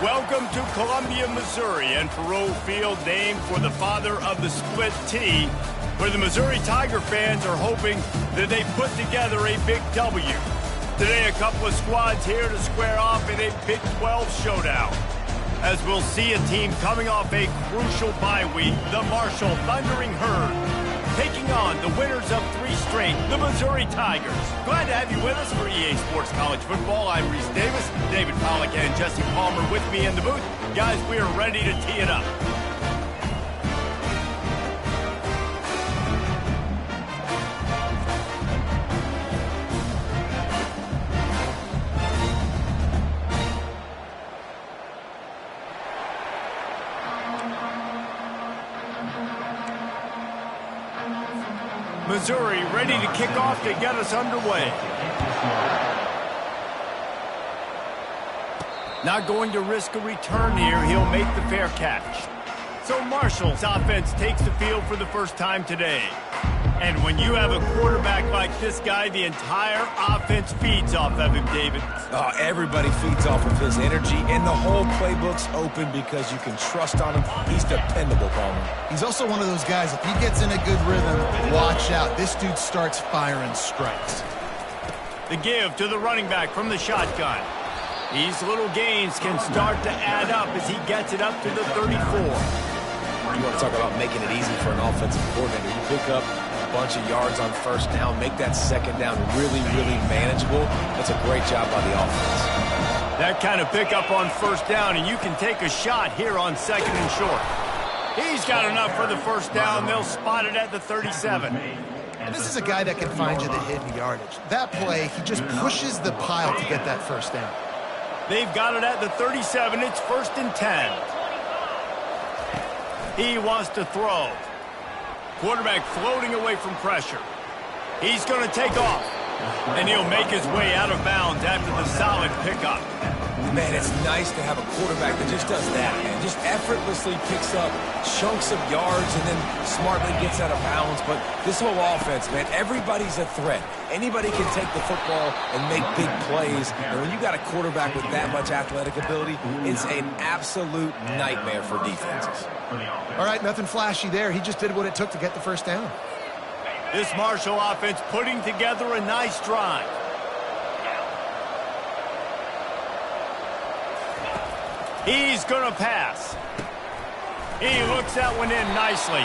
Welcome to Columbia, Missouri, and Faurot Field, named for the father of the split T, where the Missouri Tiger fans are hoping that they put together a big W. Today, a couple of squads here to square off in a Big 12 showdown. As we'll see a team coming off a crucial bye week, the Marshall Thundering Herd, taking on the winners of 3 straight, the Missouri Tigers. Glad to have you with us for EA Sports College Football. I'm Reese Davis, David Pollack and Jesse Palmer with me in the booth. Guys, we are ready to tee it up. Missouri ready to kick off to get us underway. Not going to risk a return here. He'll make the fair catch. So Marshall's offense takes the field for the first time today. And when you have a quarterback like this guy, the entire offense feeds off of him, David. Oh, everybody feeds off of his energy, and the whole playbook's open because you can trust on him. He's dependable, Palmer. He's also one of those guys, if he gets in a good rhythm, watch out. This dude starts firing strikes. The give to the running back from the shotgun. These little gains can start to add up as he gets it up to the 34. You want to talk about making it easy for an offensive coordinator. You pick up a bunch of yards on first down, make that second down really, really manageable. That's a great job by the offense. That kind of pickup on first down, and you can take a shot here on second and short. He's got enough for the first down. They'll spot it at the 37. And this is a guy that can find you the hidden yardage. That play, he just pushes the pile to get that first down. They've got it at the 37. It's 1st and 10. He wants to throw. Quarterback floating away from pressure. He's going to take off. And he'll make his way out of bounds after the solid pickup. Man, it's nice to have a quarterback that just does that, man. Just effortlessly picks up chunks of yards and then smartly gets out of bounds. But this whole offense, man, everybody's a threat. Anybody can take the football and make big plays. And when you got a quarterback with that much athletic ability, it's an absolute nightmare for defenses. All right, nothing flashy there. He just did what it took to get the first down. This Marshall offense putting together a nice drive. He's going to pass. He looks that one in nicely.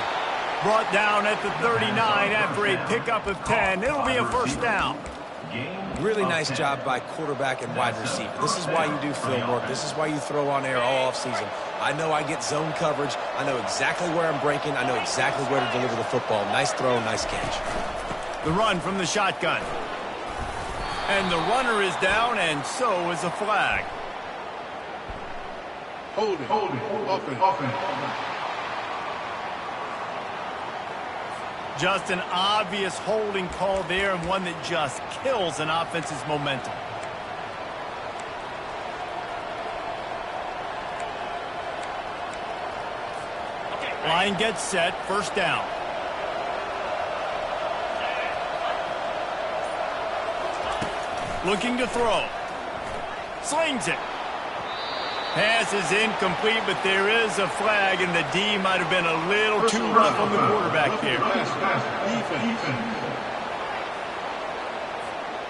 Brought down at the 39 after a pickup of 10. It'll be a first down. Really nice job by quarterback and wide receiver. This is why you do film work. This is why you throw on air all offseason. I know I get zone coverage. I know exactly where I'm breaking. I know exactly where to deliver the football. Nice throw, nice catch. The run from the shotgun. And the runner is down, and so is a flag. Hold it, open. Just an obvious holding call there, and one that just kills an offense's momentum. Line gets set, first down. Looking to throw. Slings it. Pass is incomplete, but there is a flag, and the D might have been a little too rough on the quarterback here.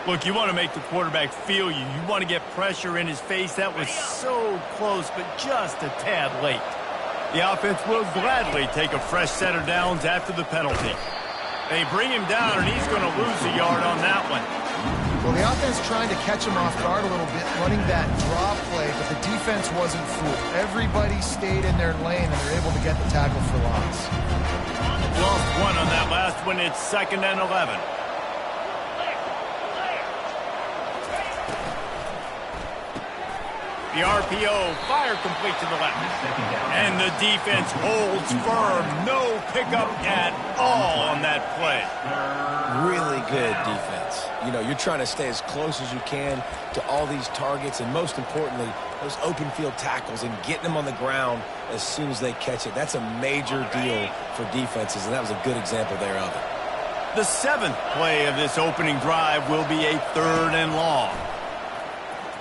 Look, you want to make the quarterback feel you. You want to get pressure in his face. That was so close, but just a tad late. The offense will gladly take a fresh set of downs after the penalty. They bring him down, and he's going to lose a yard on that one. Well, the offense trying to catch him off guard a little bit, running that draw play, but the defense wasn't fooled. Everybody stayed in their lane, and they're able to get the tackle for loss. Lost one on that last one. It's 2nd and 11. The RPO, fire complete to the left. And the defense holds firm. No pickup at all on that play. Really good defense. You know, you're trying to stay as close as you can to all these targets, and most importantly, those open field tackles and getting them on the ground as soon as they catch it. That's a major deal for defenses, and that was a good example there of it. The 7th play of this opening drive will be a 3rd and long.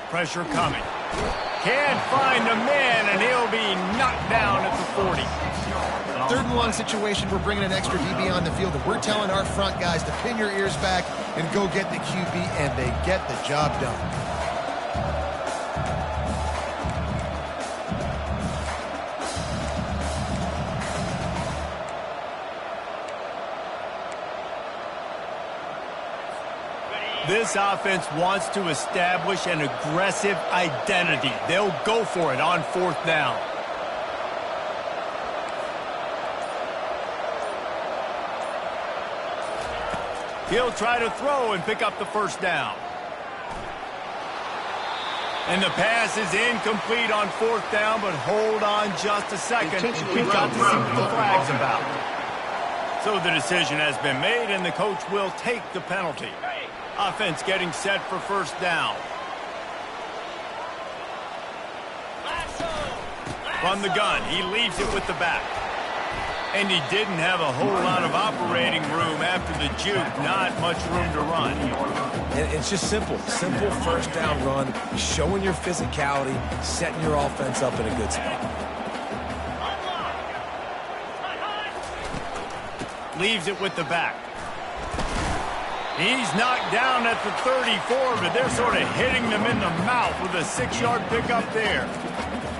Pressure coming. Can't find the man, and he'll be knocked down at the 40. 3rd and long situation, we're bringing an extra DB on the field, and we're telling our front guys to pin your ears back and go get the QB, and they get the job done. This offense wants to establish an aggressive identity. They'll go for it on 4th down. He'll try to throw and pick up the 1st down. And the pass is incomplete on 4th down, but hold on just a second. We've got to see what the flag's about. So the decision has been made, and the coach will take the penalty. Offense getting set for 1st down. From the gun, he leaves it with the back. And he didn't have a whole lot of operating room after the juke. Not much room to run. And it's just simple. Simple 1st down run, showing your physicality, setting your offense up in a good spot. Leaves it with the back. He's knocked down at the 34, but they're sort of hitting them in the mouth with a 6-yard pickup there.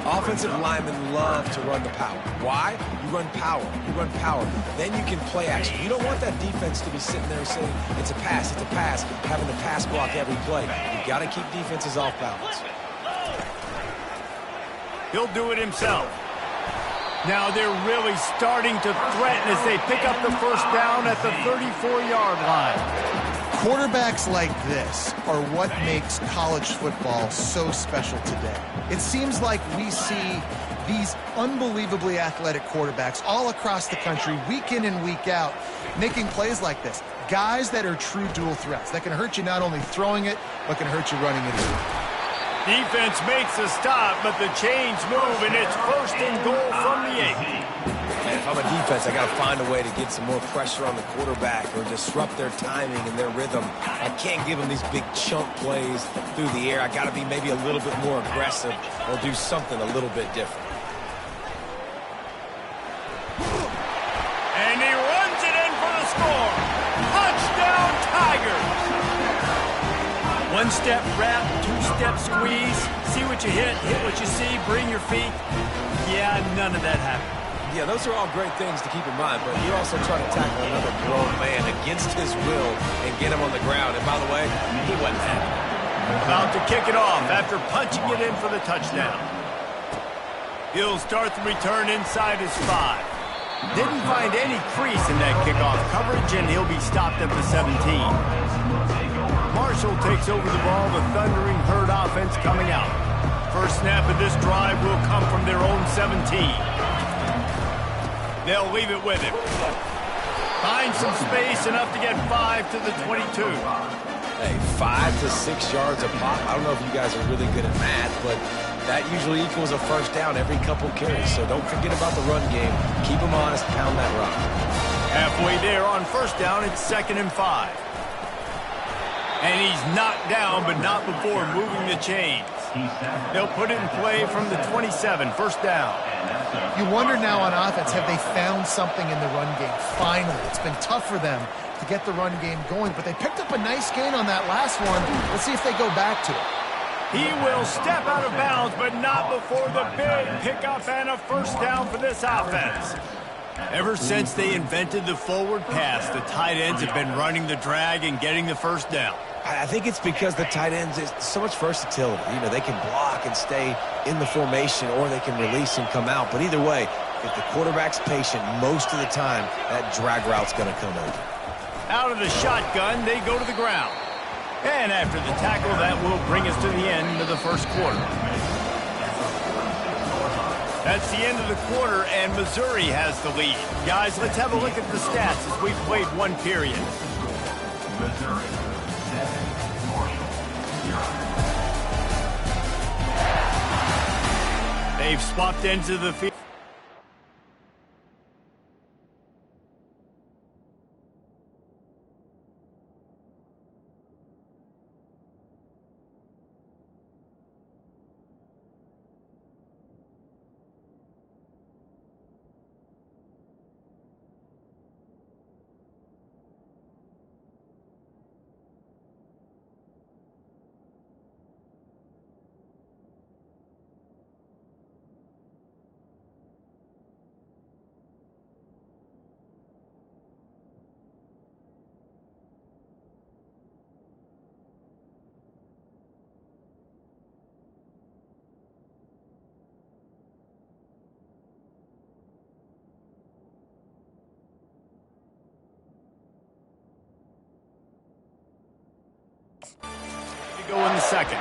Offensive linemen love to run the power. Why? You run power. You run power. Then you can play action. You don't want that defense to be sitting there saying, it's a pass, having to pass block every play. You've got to keep defenses off balance. He'll do it himself. Now they're really starting to threaten as they pick up the 1st down at the 34-yard line. Quarterbacks like this are what makes college football so special today. It seems like we see these unbelievably athletic quarterbacks all across the country, week in and week out, making plays like this. Guys that are true dual threats, that can hurt you not only throwing it, but can hurt you running it too. Defense makes a stop, but the chains move, and it's 1st and goal from the 8. And if I'm a defense, I got to find a way to get some more pressure on the quarterback or disrupt their timing and their rhythm. I can't give them these big chunk plays through the air. I got to be maybe a little bit more aggressive or do something a little bit different. And he runs it in for the score. Touchdown, Tigers! 1-step wrap, 2-step squeeze. See what you hit what you see, bring your feet. Yeah, none of that happened. Yeah, those are all great things to keep in mind, but you're also trying to tackle another grown man against his will and get him on the ground. And by the way, he wasn't happy. About to kick it off after punching it in for the touchdown. He'll start the return inside his 5. Didn't find any crease in that kickoff coverage, and he'll be stopped at the 17. Marshall takes over the ball, the Thundering Herd offense coming out. First snap of this drive will come from their own 17. They'll leave it with him. Find some space, enough to get 5 to the 22. Hey, 5 to 6 yards a pop. I don't know if you guys are really good at math, but that usually equals a 1st down every couple carries. So don't forget about the run game. Keep them honest, pound that rock. Halfway there on 1st down, it's 2nd and 5. And he's knocked down, but not before moving the chains. They'll put it in play from the 27, 1st down. You wonder now on offense, have they found something in the run game? Finally, it's been tough for them to get the run game going, but they picked up a nice gain on that last one. Let's see if they go back to it. He will step out of bounds, but not before the big pickup and a 1st down for this offense. Ever since they invented the forward pass, the tight ends have been running the drag and getting the 1st down. I think it's because the tight ends is so much versatility. You know, they can block and stay in the formation, or they can release and come out. But either way, if the quarterback's patient, most of the time, that drag route's going to come over. Out of the shotgun, they go to the ground. And after the tackle, that will bring us to the end of the 1st quarter. That's the end of the quarter, and Missouri has the lead. Guys, let's have a look at the stats as we've played one period. Missouri. They've swapped ends of the field. the second.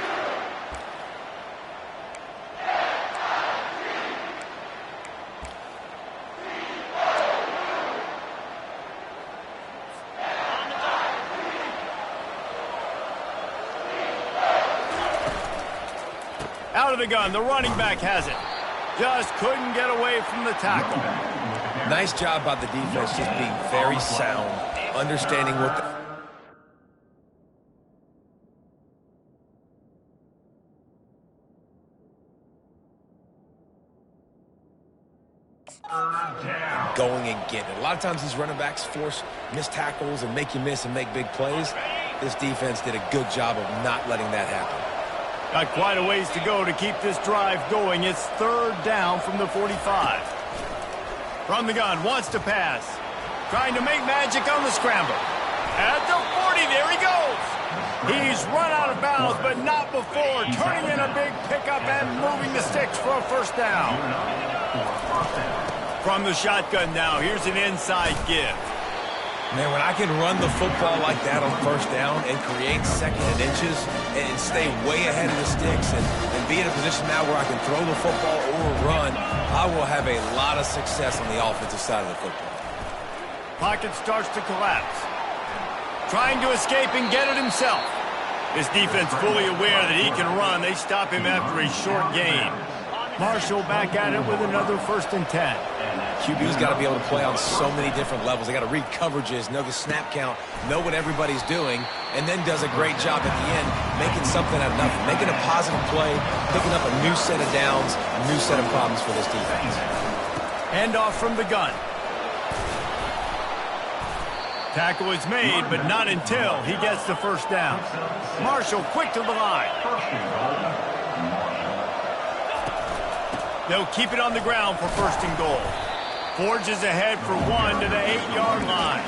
Out of the gun, the running back has it. Just couldn't get away from the tackle. Nice job by the defense, just being very sound, understanding what the... going and getting it. A lot of times these running backs force missed tackles and make you miss and make big plays. This defense did a good job of not letting that happen. Got quite a ways to go to keep this drive going. It's third down from the 45. From the gun, wants to pass. Trying to make magic on the scramble. At the 40, there he goes. He's run out of bounds, but not before turning in a big pickup and moving the sticks for a first down. From the shotgun now, here's an inside give. Man, when I can run the football like that on first down and create second and inches and stay way ahead of the sticks and be in a position now where I can throw the football or run, I will have a lot of success on the offensive side of the football. Pocket starts to collapse. Trying to escape and get it himself. This defense fully aware that he can run. They stop him after a short gain. Marshall back at it with another 1st and 10. QB's got to be able to play on so many different levels. They got to read coverages, know the snap count, know what everybody's doing, and then does a great job at the end making something out of nothing, making a positive play, picking up a new set of downs, a new set of problems for this defense. Handoff from the gun. Tackle is made, but not until he gets the first down. Marshall quick to the line. They'll keep it on the ground for 1st and goal. Forges ahead for 1 to the 8-yard line.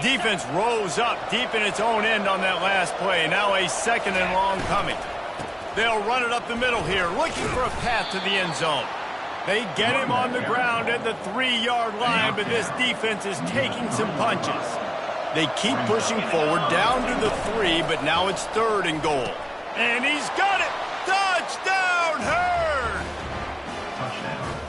Defense rose up deep in its own end on that last play. Now a 2nd and long coming. They'll run it up the middle here, looking for a path to the end zone. They get him on the ground at the 3-yard line, but this defense is taking some punches. They keep pushing forward down to the 3, but now it's 3rd and goal. And he's got it! Touchdown, Hurd!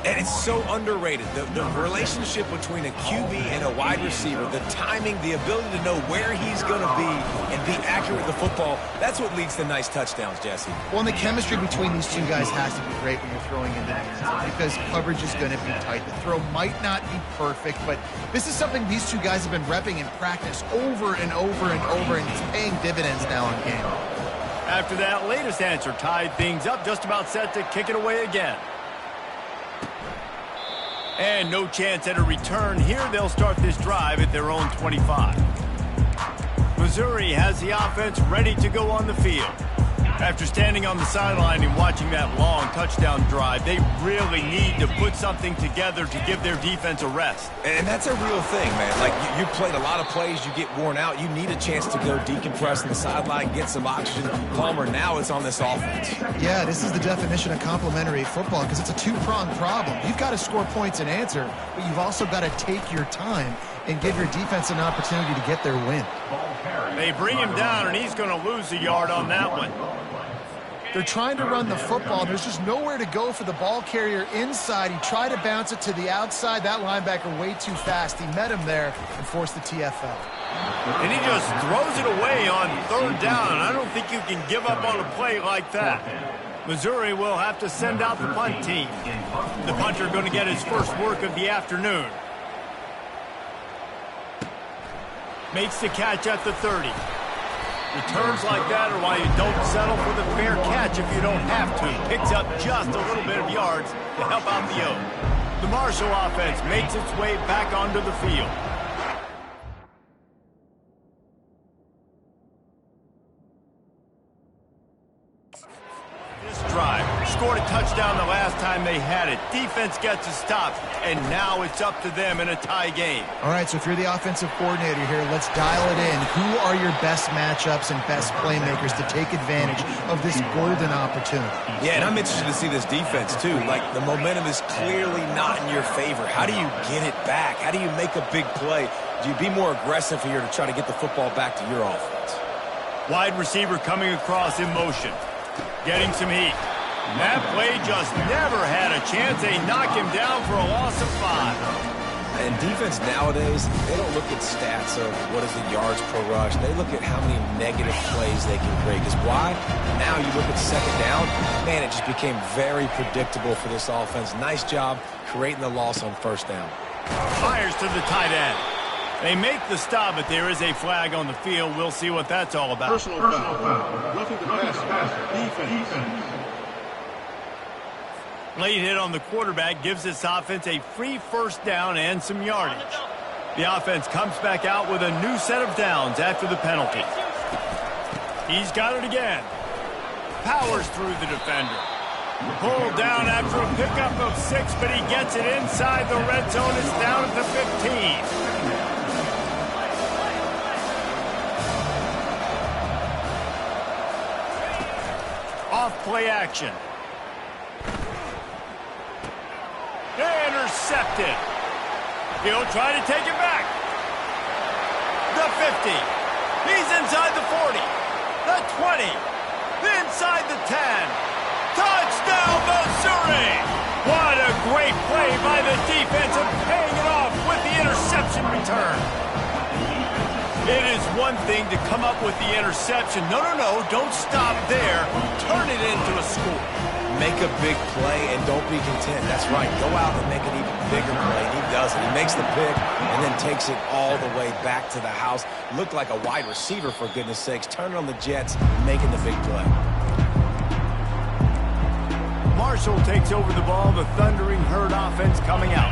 And it's so underrated. The relationship between a QB and a wide receiver, the timing, the ability to know where he's going to be and be accurate with the football, that's what leads to nice touchdowns, Jesse. Well, and the chemistry between these two guys has to be great when you're throwing into the end zone because coverage is going to be tight. The throw might not be perfect, but this is something these two guys have been repping in practice over and over and over, and it's paying dividends now in game. After that latest answer tied things up, just about set to kick it away again. And no chance at a return here. They'll start this drive at their own 25. Missouri has the offense ready to go on the field. After standing on the sideline and watching that long touchdown drive, they really need to put something together to give their defense a rest. And that's a real thing, man. Like, you played a lot of plays, you get worn out. You need a chance to go decompress on the sideline, get some oxygen. Palmer, now it's on this offense. Yeah, this is the definition of complementary football because it's a two-pronged problem. You've got to score points and answer, but you've also got to take your time and give your defense an opportunity to get their win. They bring him down, and he's going to lose a yard on that one. They're trying to run the football. There's just nowhere to go for the ball carrier inside. He tried to bounce it to the outside. That linebacker way too fast. He met him there and forced the TFL. And he just throws it away on 3rd down. I don't think you can give up on a play like that. Missouri will have to send out the punt team. The punter going to get his first work of the afternoon. Makes the catch at the 30. Returns like that are why you don't settle for the fair catch if you don't have to. Picks up just a little bit of yards to help out the Oak. The Marshall offense makes its way back onto the field. This drive Scored a touchdown the last time they had it. Defense gets a stop, and now it's up to them in a tie game. All right, so if you're the offensive coordinator here, let's dial it in. Who are your best matchups and best playmakers to take advantage of this golden opportunity? Yeah, and I'm interested to see this defense, too. Like, the momentum is clearly not in your favor. How do you get it back? How do you make a big play? Do you be more aggressive here to try to get the football back to your offense? Wide receiver coming across in motion. Getting some heat. That play just never had a chance. They knock him down for a loss of 5. And defense nowadays, they don't look at stats of what is the yards per rush. They look at how many negative plays they can create. Because why? Now you look at second down, man, it just became very predictable for this offense. Nice job creating the loss on first down. Fires to the tight end. They make the stop, but there is a flag on the field. We'll see what that's all about. Personal foul. Roughing the passer. Defense. Late hit on the quarterback gives this offense a free first down and some yardage. The offense comes back out with a new set of downs after the penalty. He's got it again. Powers through the defender. Pulled down after a pickup of 6, but he gets it inside the red zone. It's down at the 15. Off play action. Intercepted. He'll try to take it back. The 50. He's inside the 40. The 20. Inside the 10. Touchdown, Missouri! What a great play by the defense and paying it off with the interception return. It is one thing to come up with the interception. No, don't stop there. Turn it into a score. Make a big play and don't be content. That's right. Go out and make an even bigger play. And he does it. He makes the pick and then takes it all the way back to the house. Looked like a wide receiver, for goodness sakes. Turning on the Jets, making the big play. Marshall takes over the ball. The Thundering Herd offense coming out.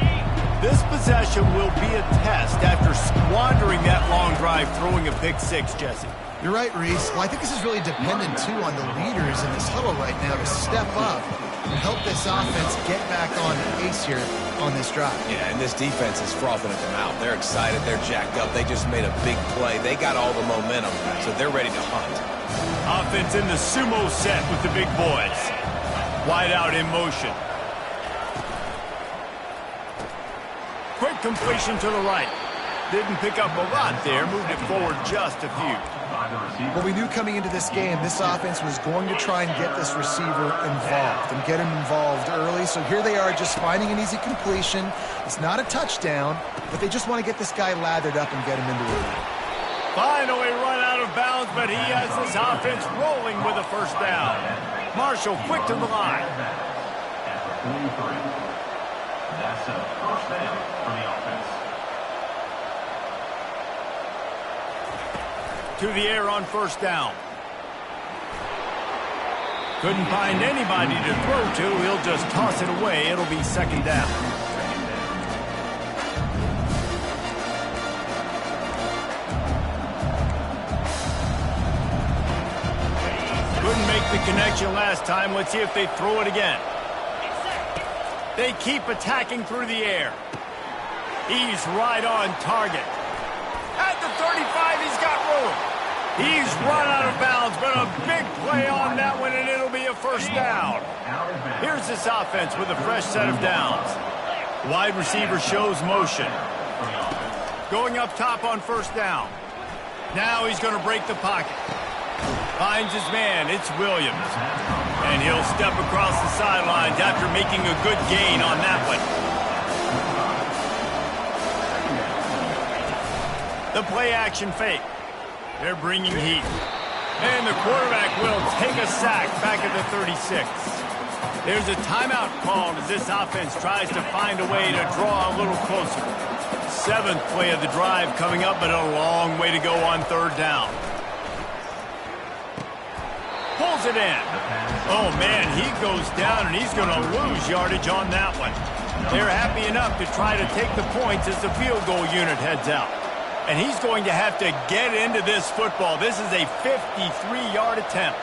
This possession will be a test after squandering that long drive, throwing a pick 6, Jesse. You're right, Reese. Well, I think this is really dependent, too, on the leaders in this huddle right now to step up and help this offense get back on pace here on this drive. Yeah, and this defense is frothing at the mouth. They're excited. They're jacked up. They just made a big play. They got all the momentum, so they're ready to hunt. Offense in the sumo set with the big boys. Wide out in motion. Quick completion to the right. Didn't pick up a lot there. Moved it forward just a few. Well, we knew coming into this game, this offense was going to try and get this receiver involved and get him involved early. So here they are just finding an easy completion. It's not a touchdown, but they just want to get this guy lathered up and get him into the lead. Finally run out of bounds, but he has this offense rolling with a first down. Marshall quick to the line. That's a first down for the offense. To the air on first down. Couldn't find anybody to throw to. He'll just toss it away. It'll be second down. Couldn't make the connection last time. Let's see if they throw it again. They keep attacking through the air. He's right on target. At the 35, he's got room. He's run out of bounds, but a big play on that one, and it'll be a first down. Here's this offense with a fresh set of downs. Wide receiver shows motion. Going up top on first down. Now he's going to break the pocket. Finds his man. It's Williams. And he'll step across the sidelines after making a good gain on that one. The play action fake. They're bringing heat. And the quarterback will take a sack back at the 36. There's a timeout called as this offense tries to find a way to draw a little closer. 7th play of the drive coming up, but a long way to go on third down. Pulls it in. Oh, man, he goes down, and he's going to lose yardage on that one. They're happy enough to try to take the points as the field goal unit heads out. And he's going to have to get into this football. This is a 53-yard attempt.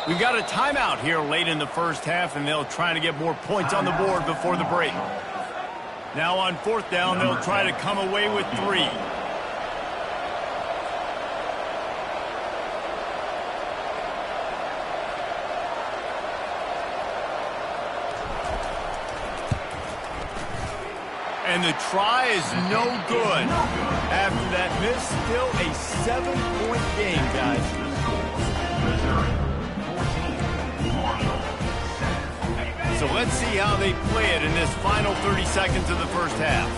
We got a timeout here late in the first half, and they'll try to get more points on the board before the break. Now on fourth down, they'll try to come away with 3. And the try is no good. After that miss, still a 7-point game, guys. So let's see how they play it in this final 30 seconds of the first half.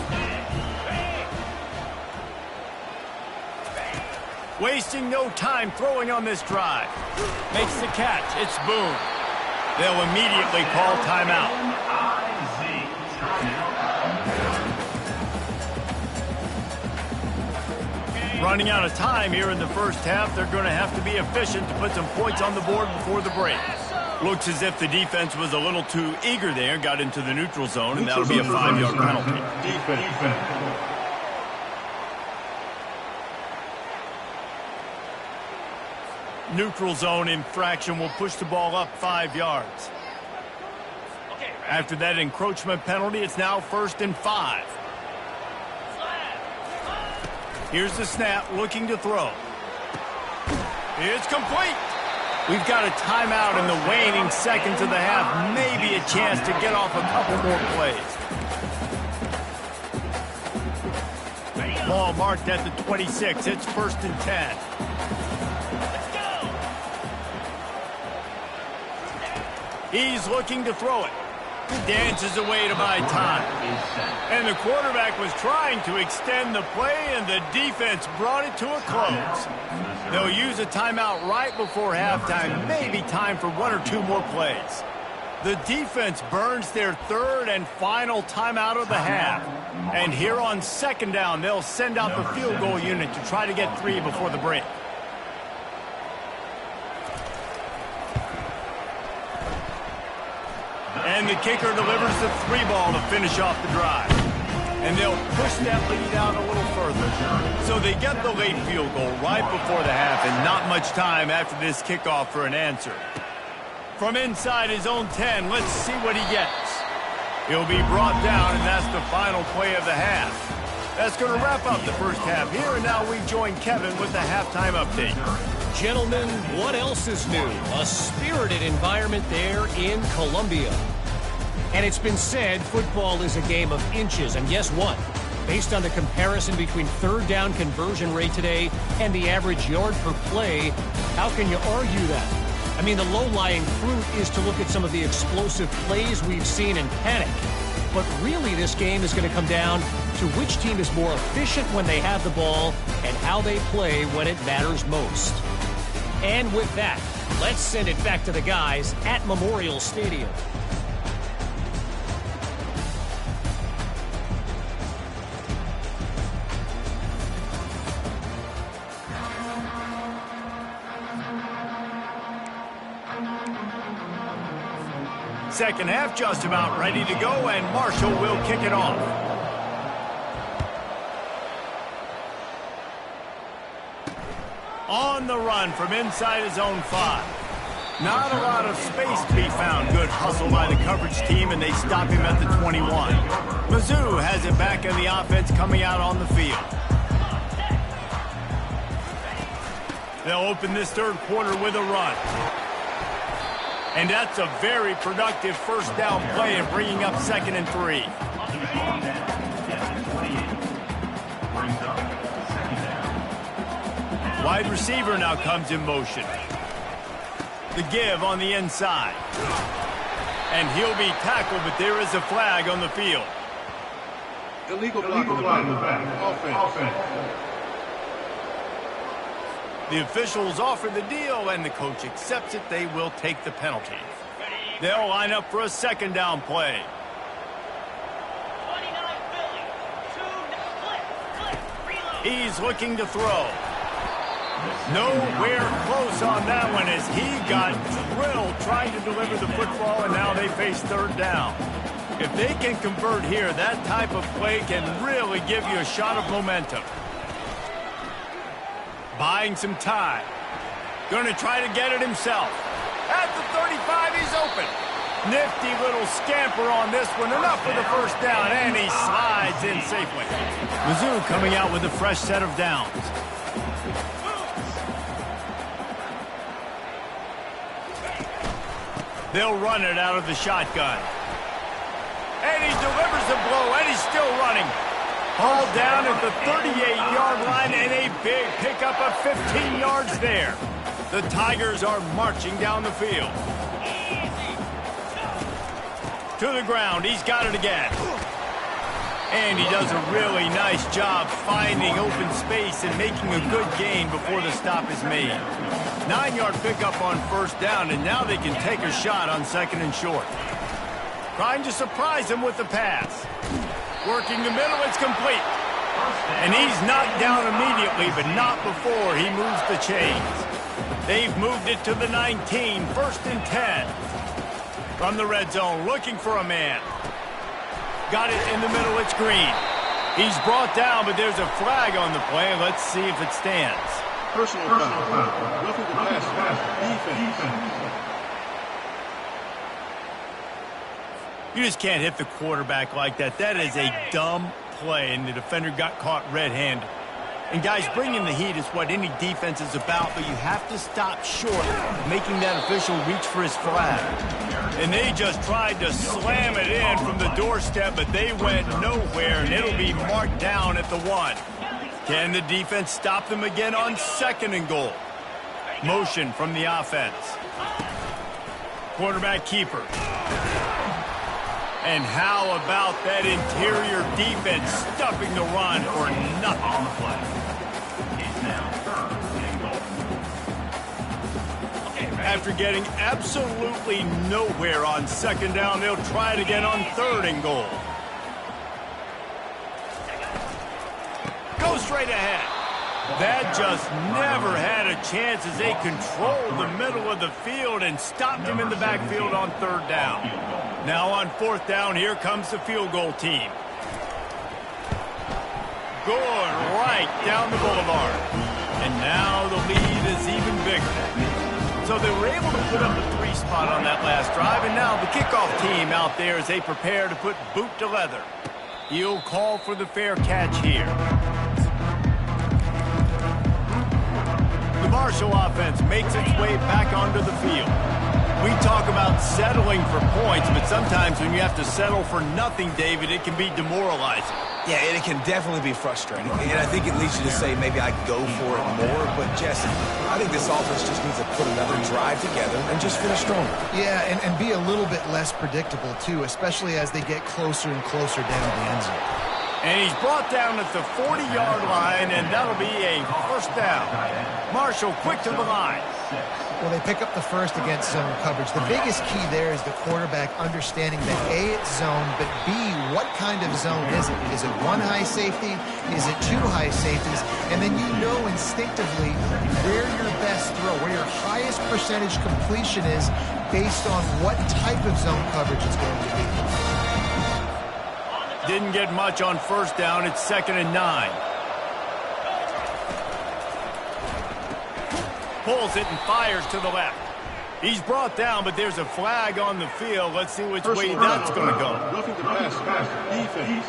Wasting no time throwing on this drive. Makes the catch. It's Boone. They'll immediately call timeout. Running out of time here in the first half, they're going to have to be efficient to put some points on the board before the break. Looks as if the defense was a little too eager there, got into the neutral zone, and that'll be a 5-yard penalty. Neutral zone infraction will push the ball up 5 yards. After that encroachment penalty, it's now 1st and 5. Here's the snap, looking to throw. It's complete. We've got a timeout in the waning seconds of the half. Maybe a chance to get off a couple more plays. Ball marked at the 26. It's 1st and 10. He's looking to throw it. Dances away to buy time. And the quarterback was trying to extend the play, and the defense brought it to a close. They'll use a timeout right before halftime, maybe time for 1 or 2 more plays. The defense burns their 3rd and final timeout of the half. And here on 2nd down, they'll send out the field goal unit to try to get 3 before the break. And the kicker delivers the 3 ball to finish off the drive. And they'll push that lead out a little further. So they get the late field goal right before the half, and not much time after this kickoff for an answer. From inside his own 10, let's see what he gets. He'll be brought down, and that's the final play of the half. That's going to wrap up the first half here, and now we join Kevin with the halftime update. Gentlemen, what else is new? A spirited environment there in Columbia. And it's been said football is a game of inches. And guess what? Based on the comparison between 3rd down conversion rate today and the average yard per play, how can you argue that? I mean, the low-lying fruit is to look at some of the explosive plays we've seen and panic. But really, this game is going to come down to which team is more efficient when they have the ball and how they play when it matters most. And with that, let's send it back to the guys at Memorial Stadium. Second half just about ready to go, and Marshall will kick it off. On the run from inside his own 5. Not a lot of space to be found. Good hustle by the coverage team, and they stop him at the 21. Mizzou has it back in the offense coming out on the field. They'll open this 3rd quarter with a run. And that's a very productive 1st down play and bringing up 2nd and 3. Wide receiver now comes in motion. The give on the inside. And he'll be tackled, but there is a flag on the field. Illegal block in the back. Offense. The officials offer the deal, and the coach accepts it. They will take the penalty. They'll line up for a 2nd down play. He's looking to throw. Nowhere close on that one as he got drilled trying to deliver the football, and now they face 3rd down. If they can convert here, that type of play can really give you a shot of momentum. Buying some time. Going to try to get it himself. at the 35. He's open. Nifty little scamper on this one. Enough for the first down, and he slides in safely. Mizzou coming out with a fresh set of downs. They'll run it out of the shotgun. And he delivers the blow, and he's still running. All down at the 38-yard line, and a big pickup of 15 yards there. The Tigers are marching down the field. To the ground, he's got it again. And he does a really nice job finding open space and making a good gain before the stop is made. 9-yard pickup on first down, and now they can take a shot on second and short. Trying to surprise him with the pass. Working the middle, it's complete. And he's knocked down immediately, but not before he moves the chains. They've moved it to the 19, 1st and 10. From the red zone, looking for a man. Got it in the middle, it's Green. He's brought down, but there's a flag on the play. Let's see if it stands. Personal foul. Roughing the pass. Defense. You just can't hit the quarterback like that. That is a dumb play, and the defender got caught red-handed. And, guys, bringing the heat is what any defense is about, but you have to stop short of making that official reach for his flag. And they just tried to slam it in from the doorstep, but they went nowhere, and it'll be marked down at the 1. Can the defense stop them again on 2nd and goal? Motion from the offense. Quarterback keeper. And how about that interior defense stuffing the run for nothing on the play? It's now 3rd and goal. After getting absolutely nowhere on 2nd down, they'll try it again on 3rd and goal. Go straight ahead. That just never had a chance as they controlled the middle of the field and stopped him in the backfield on 3rd down. Now on 4th down, here comes the field goal team. Good right down the boulevard. And now the lead is even bigger. So they were able to put up a 3 spot on that last drive, and now the kickoff team out there as they prepare to put boot to leather. He'll call for the fair catch here. The Marshall offense makes its way back onto the field. We talk about settling for points, but sometimes when you have to settle for nothing, David, it can be demoralizing. Yeah, and it can definitely be frustrating. And I think it leads you to say maybe I'd go for it more. But, Jesse, I think this offense just needs to put another drive together and just finish stronger. Yeah, and be a little bit less predictable, too, especially as they get closer and closer down the end zone. And he's brought down at the 40-yard line, and that'll be a 1st down. Marshall quick to the line. Well, they pick up the first against zone coverage. The biggest key there is the quarterback understanding that A, it's zone, but B, what kind of zone is it? Is it 1 high safety? Is it 2 high safeties? And then you know instinctively where your best throw, where your highest percentage completion is based on what type of zone coverage it's going to be. Didn't get much on 1st down. It's 2nd and 9. Pulls it and fires to the left. He's brought down, but there's a flag on the field. Let's see which way that's going to go. Roughing the pass. Defense.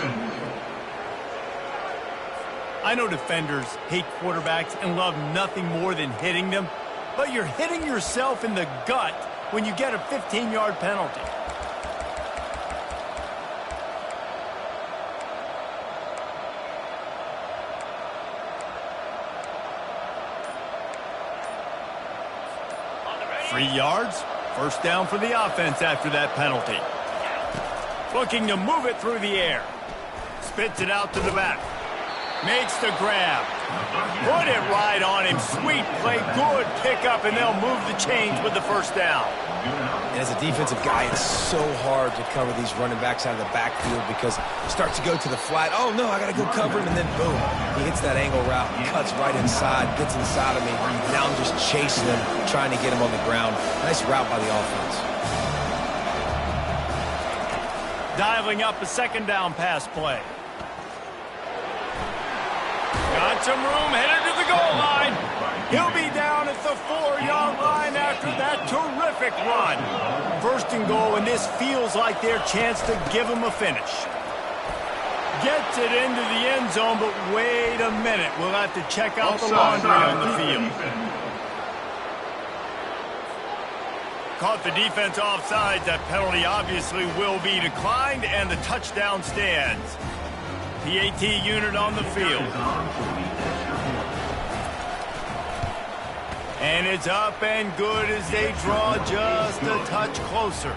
I know defenders hate quarterbacks and love nothing more than hitting them, but you're hitting yourself in the gut when you get a 15-yard penalty. Three yards, 1st down for the offense after that penalty. Looking to move it through the air. Spits it out to the back. Makes the grab. Put it right on him. Sweet play, good pickup, and they'll move the chains with the 1st down. And as a defensive guy, it's so hard to cover these running backs out of the backfield because you start to go to the flat. Oh, no, I got to go cover him, and then boom. He hits that angle route, cuts right inside, gets inside of me. Now I'm just chasing him, trying to get him on the ground. Nice route by the offense. Dialing up a 2nd down pass play. Got some room, headed to the goal line. He'll be down at the 4-yard line after after that terrific run. First and goal, and this feels like their chance to give them a finish. Gets it into the end zone, but wait a minute. We'll have to check out the laundry on the field. Caught the defense offside. That penalty obviously will be declined, and the touchdown stands. PAT unit on the field. And it's up and good as they draw just a touch closer.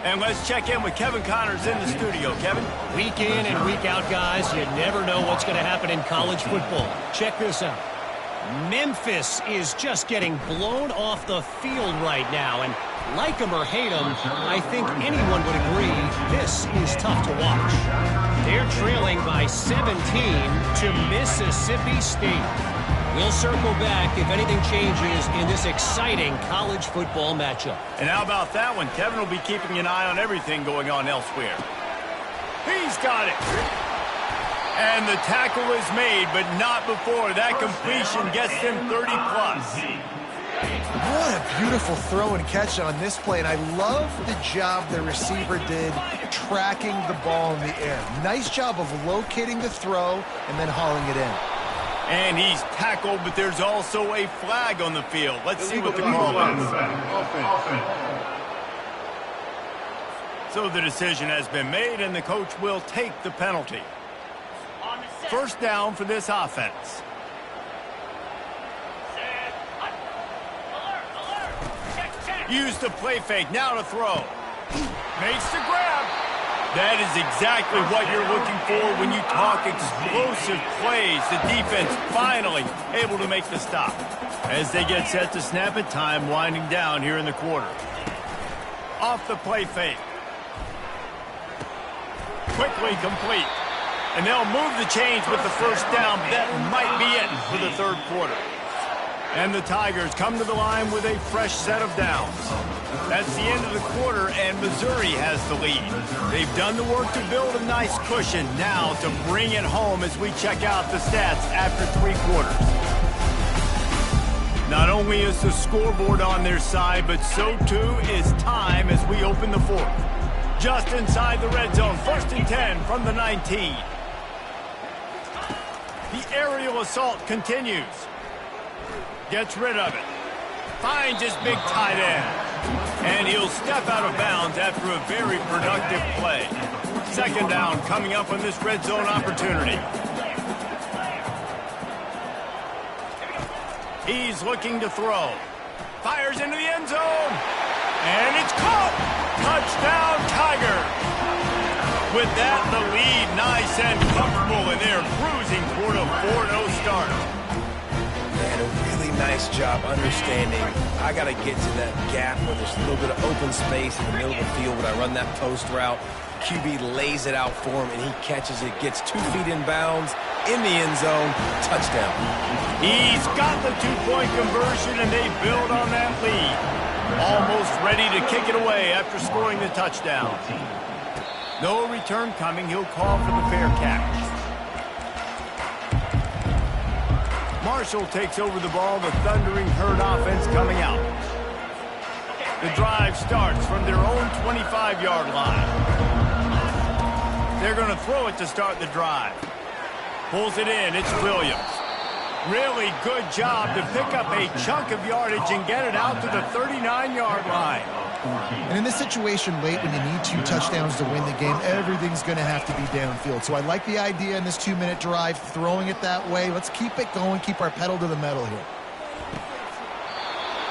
And let's check in with Kevin Connors in the studio. Kevin? Week in and week out, guys, you never know what's going to happen in college football. Check this out. Memphis is just getting blown off the field right now. And like them or hate them, I think anyone would agree this is tough to watch. They're trailing by 17 to Mississippi State. We'll circle back if anything changes in this exciting college football matchup. And how about that one? Kevin will be keeping an eye on everything going on elsewhere. He's got it. And the tackle is made, but not before that completion gets them 30+. What a beautiful throw and catch on this play, and I love the job the receiver did tracking the ball in the air. Nice job of locating the throw and then hauling it in. And he's tackled, but there's also a flag on the field. Let's see what the call is. So the decision has been made, and the coach will take the penalty. First down for this offense. Use the play fake, now to throw. Makes the grab. That is exactly what you're looking for when you talk explosive plays. The defense finally able to make the stop. As they get set to snap it, time winding down here in the quarter. Off the play fake. Quickly complete. And they'll move the chains with the first down. That might be it for the third quarter. And the Tigers come to the line with a fresh set of downs. That's the end of the quarter, and Missouri has the lead. They've done the work to build a nice cushion. Now to bring it home as we check out the stats after 3 quarters. Not only is the scoreboard on their side, but so too is time as we open the fourth. Just inside the red zone, 1st and 10 from the 19. The aerial assault continues. Gets rid of it. Finds his big tight end. And he'll step out of bounds after a very productive play. Second down coming up on this red zone opportunity. He's looking to throw. Fires into the end zone. And it's caught. Touchdown, Tigers. With that, the lead nice and comfortable, and they're cruising toward a 4-0 start. Man, a really nice job understanding. I got to get to that gap where there's a little bit of open space in the middle of the field when I run that post route. QB lays it out for him, and he catches it, gets 2 feet in bounds, in the end zone, touchdown. He's got the 2-point conversion, and they build on that lead. Almost ready to kick it away after scoring the touchdown. No return coming. He'll call for the fair catch. Marshall takes over the ball. The Thundering Herd offense coming out. The drive starts from their own 25-yard line. They're going to throw it to start the drive. Pulls it in. It's Williams. Really good job to pick up a chunk of yardage and get it out to the 39-yard line. And in this situation late when you need 2 touchdowns to win the game, everything's going to have to be downfield. So I like the idea in this 2-minute drive, throwing it that way. Let's keep it going, keep our pedal to the metal here.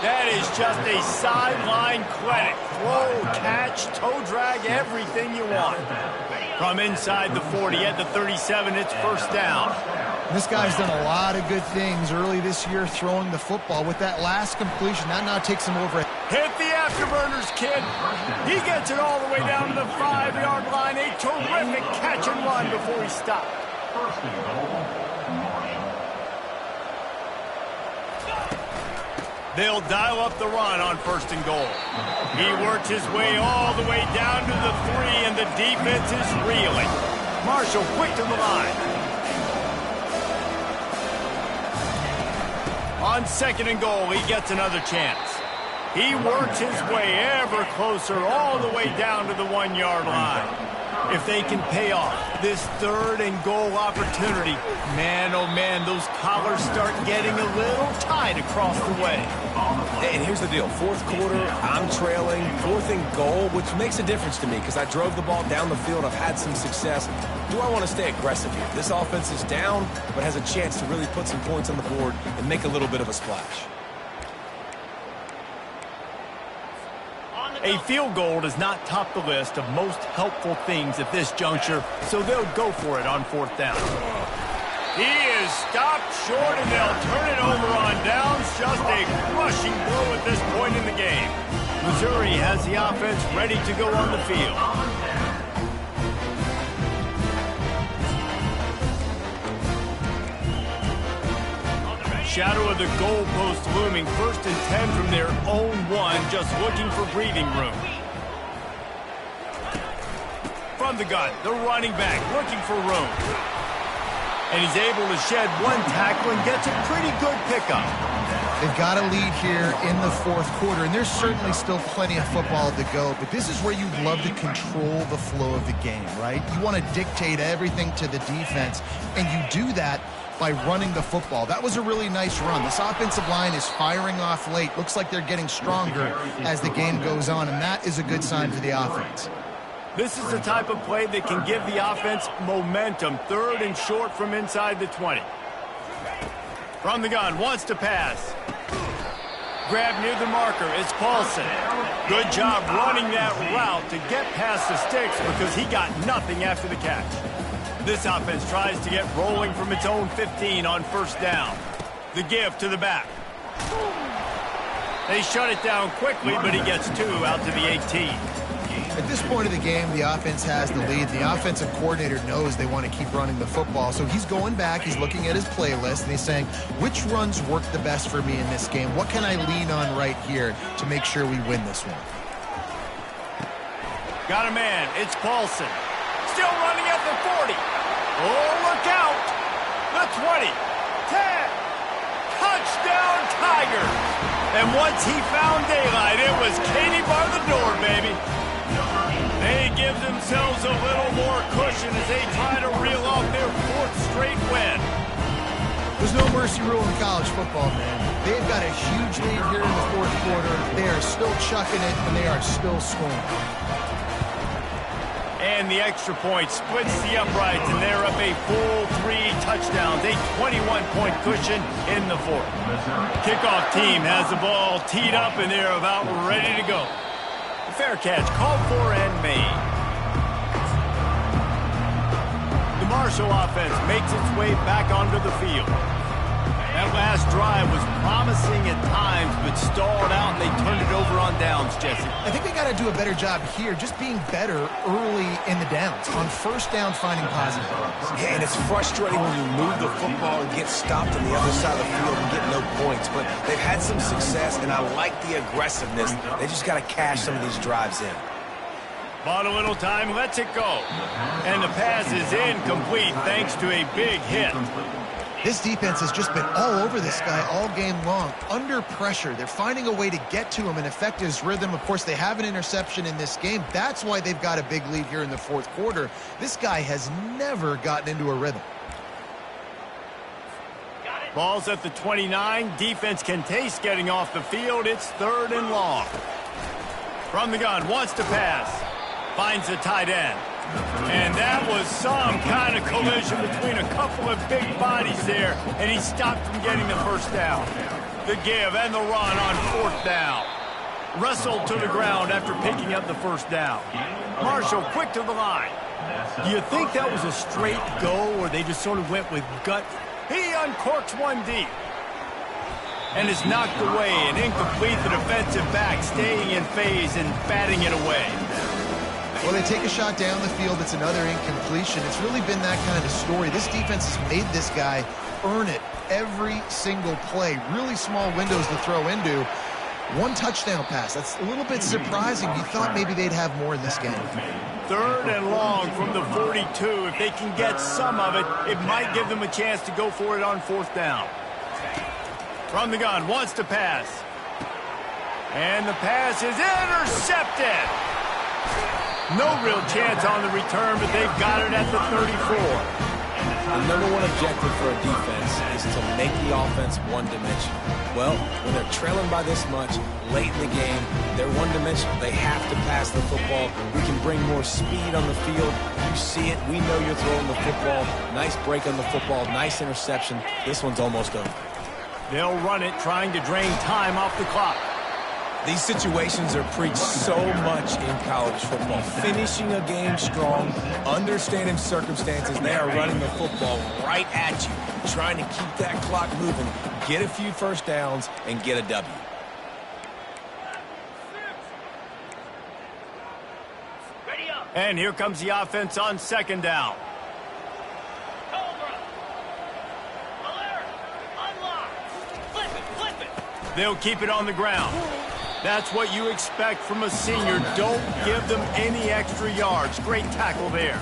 That is just a sideline clinic. Throw, catch, toe drag, everything you want. From inside the 40 at the 37, it's first down. This guy's done a lot of good things early this year throwing the football. With that last completion, that now takes him over. Hit the afterburners, kid. He gets it all the way down to the 5-yard line. A terrific catch and run before he stopped. They'll dial up the run on 1st and goal. He works his way all the way down to the 3, and the defense is reeling. Marshall quick to the line. On 2nd and goal, he gets another chance. He works his way ever closer all the way down to the 1-yard line. If they can pay off this 3rd and goal opportunity, man, oh man, those collars start getting a little tight across the way. And here's the deal. 4th quarter, I'm trailing. 4th and goal, which makes a difference to me because I drove the ball down the field. I've had some success. Do I want to stay aggressive here? This offense is down, but has a chance to really put some points on the board and make a little bit of a splash. A field goal does not top the list of most helpful things at this juncture, so they'll go for it on 4th down. He is stopped short, and they'll turn it over on downs. Just a crushing blow at this point in the game. Missouri has the offense ready to go on the field. Shadow of the goalpost looming, 1st and 10 from their own 1, just looking for breathing room. From the gun, the running back looking for room. And he's able to shed 1 tackle and gets a pretty good pickup. They've got a lead here in the 4th quarter, and there's certainly still plenty of football to go, but this is where you love to control the flow of the game, right? You want to dictate everything to the defense, and you do that by running the football. That was a really nice run. This offensive line is firing off late. Looks like they're getting stronger as the game goes on, and that is a good sign for the offense. This is the type of play that can give the offense momentum. 3rd and short from inside the 20. From the gun, wants to pass. Grab near the marker, it's Paulson. Good job running that route to get past the sticks because he got nothing after the catch. This offense tries to get rolling from its own 15 on 1st down. The give to the back. They shut it down quickly, but he gets 2 out to the 18. At this point of the game, the offense has the lead. The offensive coordinator knows they want to keep running the football, so he's going back, he's looking at his playlist, and he's saying, which runs work the best for me in this game? What can I lean on right here to make sure we win this one? Got a man, it's Paulson. Still running at the 40. Oh, look out. The 20. 10. Touchdown, Tigers. And once he found daylight, it was Katie bar the door, baby. They give themselves a little more cushion as they try to reel off their 4th straight win. There's no mercy rule in college football, man. They've got a huge lead here in the 4th quarter. They are still chucking it, and they are still scoring. And the extra point splits the uprights, and they're up a full 3 touchdowns, a 21-point cushion in the 4th. Kickoff team has the ball teed up, and they're about ready to go. Fair catch called for and made. The Marshall offense makes its way back onto the field. That last drive was promising at times, but stalled out, and they turned it over on downs, Jesse. I think they got to do a better job here, just being better early in the downs. On 1st down, finding positive plays. Yeah, and it's frustrating when you move the football and get stopped on the other side of the field and get no points. But they've had some success, and I like the aggressiveness. They just got to cash some of these drives in. Bought a little time, lets it go. And the pass is incomplete thanks to a big hit. This defense has just been all over this guy all game long. Under pressure, they're finding a way to get to him and affect his rhythm. Of course, they have an interception in this game. That's why they've got a big lead here in the 4th quarter. This guy has never gotten into a rhythm. Ball's at the 29. Defense can taste getting off the field. It's 3rd and long. From the gun, wants to pass. Finds the tight end. And that was some kind of collision between a couple of big bodies there, and he stopped from getting the 1st down. The give and the run on 4th down. Wrestled to the ground after picking up the 1st down. Marshall quick to the line. Do you think that was a straight go, or they just sort of went with gut? He uncorks 1 deep. And is knocked away and incomplete. The defensive back staying in phase and batting it away. Well, they take a shot down the field. It's another incompletion. It's really been that kind of story. This defense has made this guy earn it every single play. Really small windows to throw into. 1 touchdown pass. That's a little bit surprising. You thought maybe they'd have more in this game. 3rd and long from the 42. If they can get some of it, it might give them a chance to go for it on 4th down. From the gun, wants to pass. And the pass is intercepted. No real chance on the return, but they've got it at the 34. The number one objective for a defense is to make the offense one-dimensional. Well, when they're trailing by this much late in the game, they're one-dimensional. They have to pass the football. We can bring more speed on the field. You see it. We know you're throwing the football. Nice break on the football. Nice interception. This one's almost over. They'll run it, trying to drain time off the clock. These situations are preached so much in college football. Finishing a game strong, understanding circumstances. They are running the football right at you, trying to keep that clock moving, get a few first downs, and get a W. And here comes the offense on second down. They'll keep it on the ground. That's what you expect from a senior. Don't give them any extra yards. Great tackle there.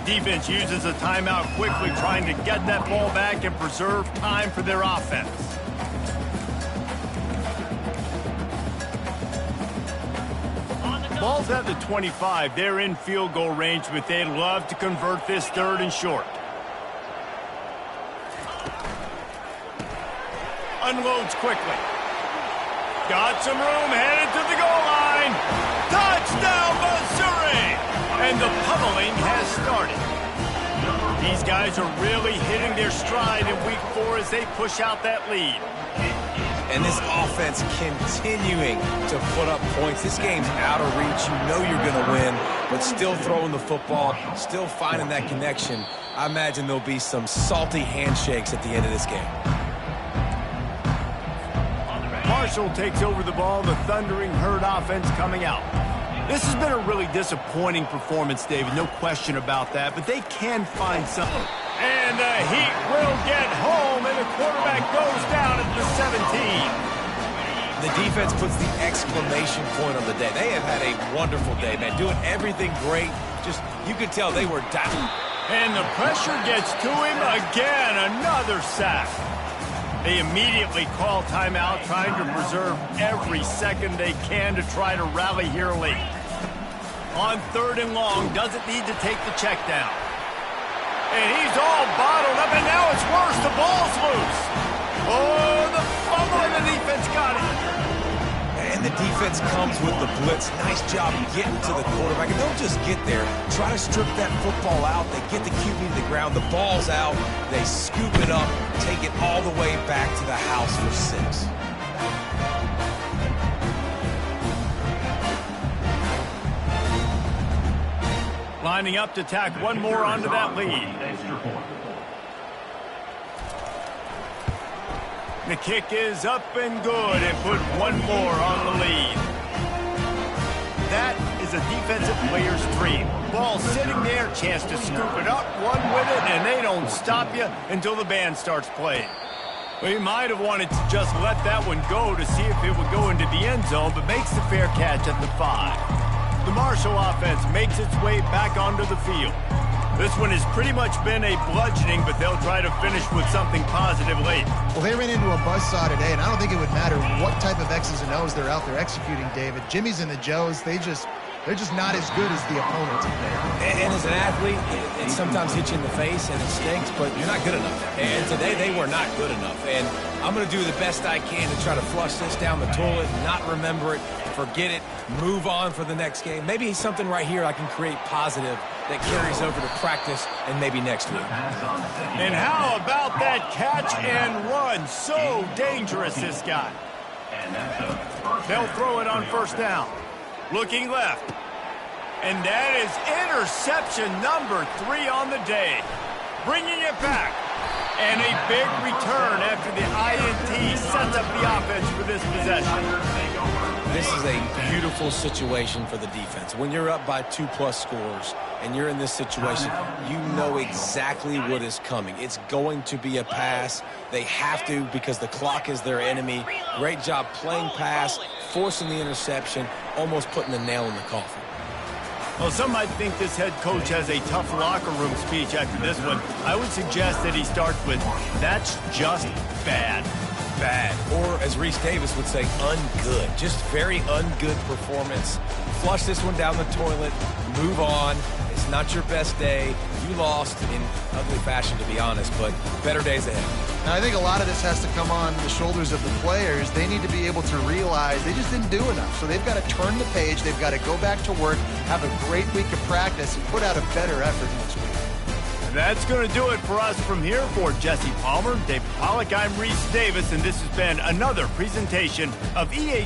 Defense uses a timeout quickly, trying to get that ball back and preserve time for their offense. Ball's at the 25. They're in field goal range, but they'd love to convert this third and short. Unloads quickly. Got some room, headed to the goal line. Touchdown, Missouri! And the pummeling has started. These guys are really hitting their stride in week 4 as they push out that lead. And this offense continuing to put up points. This game's out of reach. You know you're going to win, but still throwing the football, still finding that connection. I imagine there'll be some salty handshakes at the end of this game. Marshall takes over the ball, the Thundering Herd offense coming out. This has been a really disappointing performance, David, no question about that, but they can find something. And the Heat will get home, and the quarterback goes down at the 17. The defense puts the exclamation point on the day. They have had a wonderful day, man, doing everything great. Just, you could tell they were down. And the pressure gets to him again, another sack. They immediately call timeout, trying to preserve every second they can to try to rally here late. On third and long, doesn't need to take the check down. And he's all bottled up, and now it's worse. The ball's loose. Oh, the fumble, and the defense got it. And the defense comes with the blitz. Nice job getting to the quarterback. And they'll just get there, try to strip that football out. They get the QB to the ground. The ball's out. They scoop it up, take it all the way back to the house for 6. Lining up to tack one more onto that lead. The kick is up and good, and put one more on the lead. That is a defensive player's dream. Ball sitting there, chance to scoop it up, run with it, and they don't stop you until the band starts playing. Well, he might have wanted to just let that one go to see if it would go into the end zone, but makes the fair catch at the 5. The Marshall offense makes its way back onto the field. This one has pretty much been a bludgeoning, but they'll try to finish with something positive late. Well, they ran into a buzzsaw today, and I don't think it would matter what type of X's and O's they're out there executing, David. Jimmy's and the Joes, they're just not as good as the opponent today. And as an athlete, it sometimes hits you in the face, and it stinks, but you're not good enough. And today, they were not good enough. And I'm going to do the best I can to try to flush this down the toilet, not remember it, forget it, move on for the next game. Maybe something right here I can create positive that carries over to practice and maybe next week. And how about that catch and run? So dangerous, this guy. They'll throw it on first down. Looking left. And that is interception number 3 on the day. Bringing it back. And a big return after the INT sets up the offense for this possession. This is a beautiful situation for the defense. When you're up by 2+ scores and you're in this situation, you know exactly what is coming. It's going to be a pass. They have to because the clock is their enemy. Great job playing pass, forcing the interception, almost putting the nail in the coffin. Well, some might think this head coach has a tough locker room speech after this one. I would suggest that he starts with, "That's just bad." bad. Or, as Reese Davis would say, ungood. Just very ungood performance. Flush this one down the toilet. Move on. It's not your best day. You lost in ugly fashion, to be honest, but better days ahead. And I think a lot of this has to come on the shoulders of the players. They need to be able to realize they just didn't do enough. So they've got to turn the page. They've got to go back to work, have a great week of practice, and put out a better effort next week. That's going to do it for us from here. For Jesse Palmer, David Pollack, I'm Reese Davis, and this has been another presentation of EA